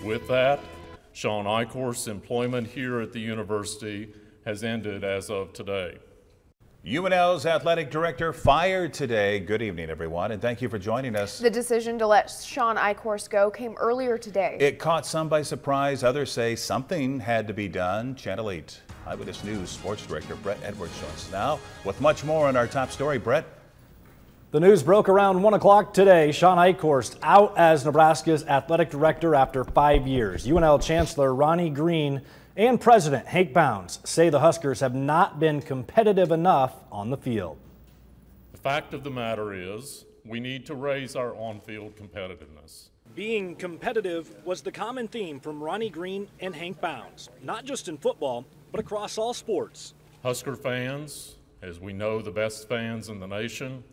With that, Shawn Eichorst's employment here at the university has ended as of today. UNL's athletic director fired today. Good evening, everyone, and thank you for joining us. The decision to let Shawn Eichorst go came earlier today. It caught some by surprise. Others say something had to be done. Channel 8 Eyewitness News sports director Brett Edwards joins us now with much more on our top story. Brett. The news broke around 1 o'clock today. Shawn Eichorst out as Nebraska's athletic director after 5 years. UNL Chancellor Ronnie Green and President Hank Bounds say the Huskers have not been competitive enough on the field. The fact of the matter is, we need to raise our on-field competitiveness. Being competitive was the common theme from Ronnie Green and Hank Bounds, not just in football, but across all sports. Husker fans, as we know the best fans in the nation,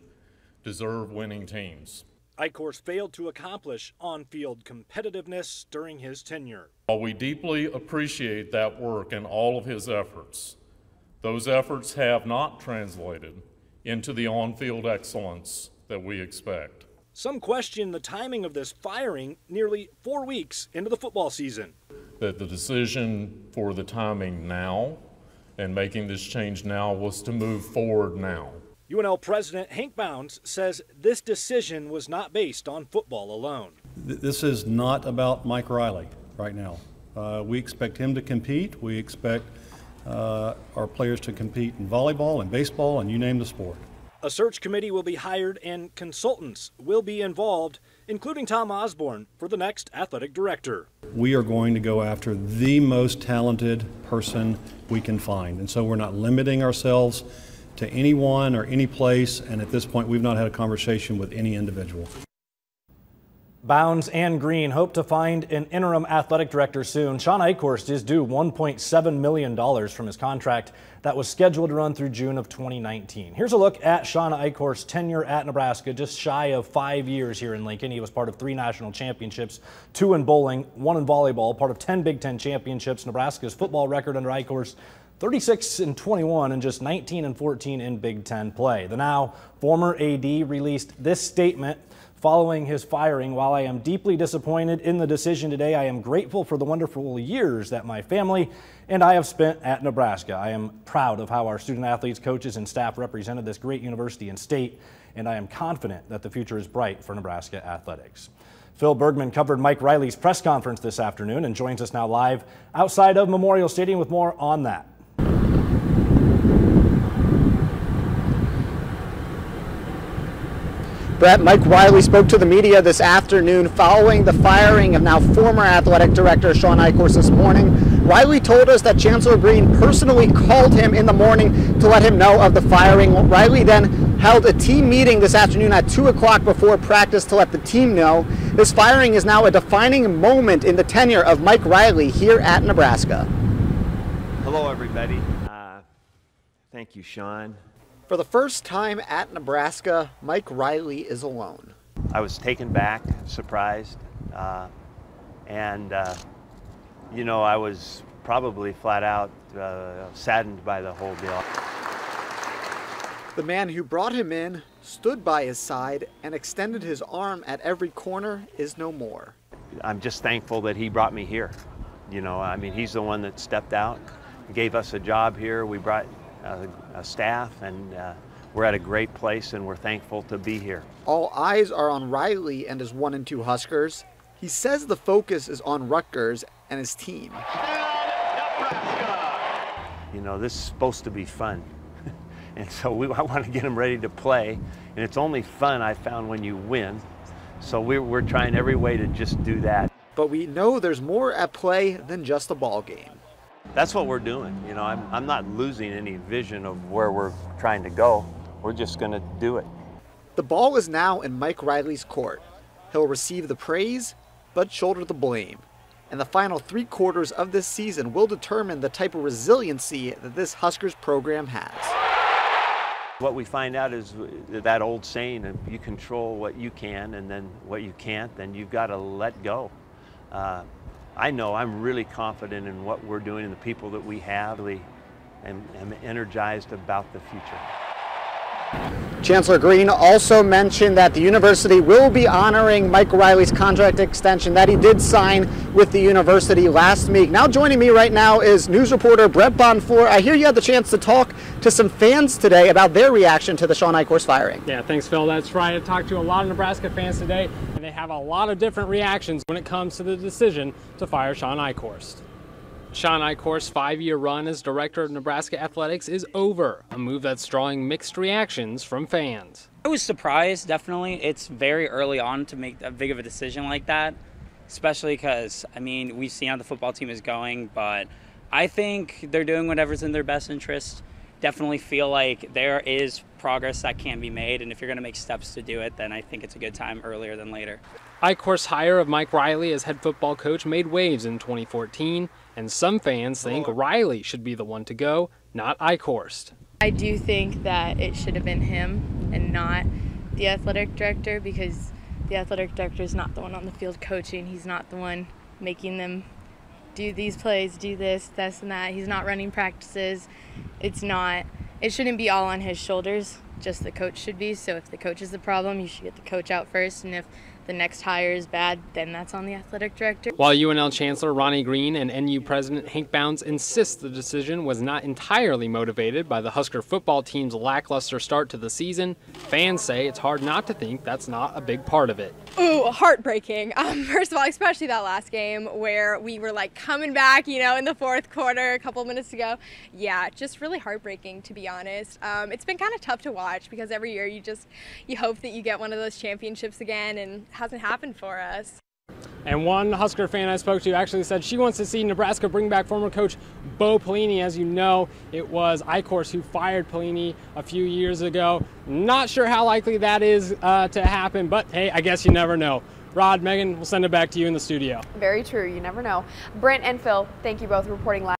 deserve winning teams. Eichorst failed to accomplish on-field competitiveness during his tenure. While we deeply appreciate that work and all of his efforts, those efforts have not translated into the on-field excellence that we expect. Some question the timing of this firing nearly 4 weeks into the football season. That the decision for the timing now and making this change now was to move forward now. UNL President Hank Bounds says this decision was not based on football alone. This is not about Mike Riley right now. We expect him to compete. We expect our players to compete in volleyball and baseball and you name the sport. A search committee will be hired and consultants will be involved, including Tom Osborne, for the next athletic director. We are going to go after the most talented person we can find, and so we're not limiting ourselves to anyone or any place, and at this point we've not had a conversation with any individual. Bounds and Green hope to find an interim athletic director soon. Shawn Eichorst is due $1.7 million from his contract that was scheduled to run through June of 2019. Here's a look at Shawn Eichorst's tenure at Nebraska, just shy of 5 years here in Lincoln. He was part of 3 national championships, 2 in bowling, 1 in volleyball, part of 10 Big Ten championships. Nebraska's football record under Eichorst, 36-21 and just 19-14 in Big Ten play. The now former AD released this statement following his firing. While I am deeply disappointed in the decision today, I am grateful for the wonderful years that my family and I have spent at Nebraska. I am proud of how our student athletes, coaches, and staff represented this great university and state, and I am confident that the future is bright for Nebraska athletics. Phil Bergman covered Mike Riley's press conference this afternoon and joins us now live outside of Memorial Stadium with more on that. Brett, Mike Riley spoke to the media this afternoon following the firing of now former athletic director Shawn Eichorst this morning. Riley told us that Chancellor Green personally called him in the morning to let him know of the firing. Riley then held a team meeting this afternoon at 2 o'clock before practice to let the team know. This firing is now a defining moment in the tenure of Mike Riley here at Nebraska. Hello, everybody. Thank you, Shawn. For the first time at Nebraska, Mike Riley is alone. I was taken back, surprised, you know, I was probably flat out saddened by the whole deal. The man who brought him in, stood by his side, and extended his arm at every corner is no more. I'm just thankful that he brought me here. You know, I mean, he's the one that stepped out, gave us a job here. We brought a staff, and we're at a great place, and we're thankful to be here. All eyes are on Riley and his 1 and 2 Huskers. He says the focus is on Rutgers and his team. You know, this is supposed to be fun, and so I want to get them ready to play, and it's only fun, I found, when you win. So we're trying every way to just do that. But we know there's more at play than just a ball game. That's what we're doing. You know, I'm not losing any vision of where we're trying to go. We're just going to do it. The ball is now in Mike Riley's court. He'll receive the praise, but shoulder the blame. And the final 3 quarters of this season will determine the type of resiliency that this Huskers program has. What we find out is that old saying, you control what you can, and then what you can't, then you've got to let go. I know I'm really confident in what we're doing and the people that we have. I'm energized about the future. Chancellor Green also mentioned that the university will be honoring Mike Riley's contract extension that he did sign with the university last week. Now joining me right now is news reporter Brett Bonfour. I hear you had the chance to talk to some fans today about their reaction to the Shawn Eichorst firing. Yeah, thanks, Phil. That's right. I talked to a lot of Nebraska fans today, and they have a lot of different reactions when it comes to the decision to fire Shawn Eichorst. Shawn Eichorst's 5-year run as director of Nebraska athletics is over, a move that's drawing mixed reactions from fans. I was surprised, definitely. It's very early on to make that big of a decision like that, especially because, I mean, we've seen how the football team is going, but I think they're doing whatever's in their best interest. Definitely feel like there is progress that can be made, and if you're going to make steps to do it, then I think it's a good time earlier than later. Eichorst's hire of Mike Riley as head football coach made waves in 2014, and some fans think Riley should be the one to go, not Eichorst. I do think that it should have been him and not the athletic director, because the athletic director is not the one on the field coaching. He's not the one making them do these plays, do this, and that. He's not running practices. It shouldn't be all on his shoulders, just the coach should be. So if the coach is the problem, you should get the coach out first, and if the next hire is bad, then that's on the athletic director. While UNL Chancellor Ronnie Green and NU President Hank Bounds insist the decision was not entirely motivated by the Husker football team's lackluster start to the season, fans say it's hard not to think that's not a big part of it. Ooh, heartbreaking. First of all, especially that last game where we were like coming back, you know, in the fourth quarter a couple minutes ago. Yeah, just really heartbreaking, to be honest. It's been kind of tough to watch because every year you hope that you get one of those championships again, and hasn't happened for us. And one Husker fan I spoke to actually said she wants to see Nebraska bring back former coach Bo Pelini. As you know, it was Eichorst who fired Pelini a few years ago. Not sure how likely that is to happen, but hey, I guess you never know. Rod, Megan, we'll send it back to you in the studio. Very true. You never know. Brent and Phil, thank you both for reporting live.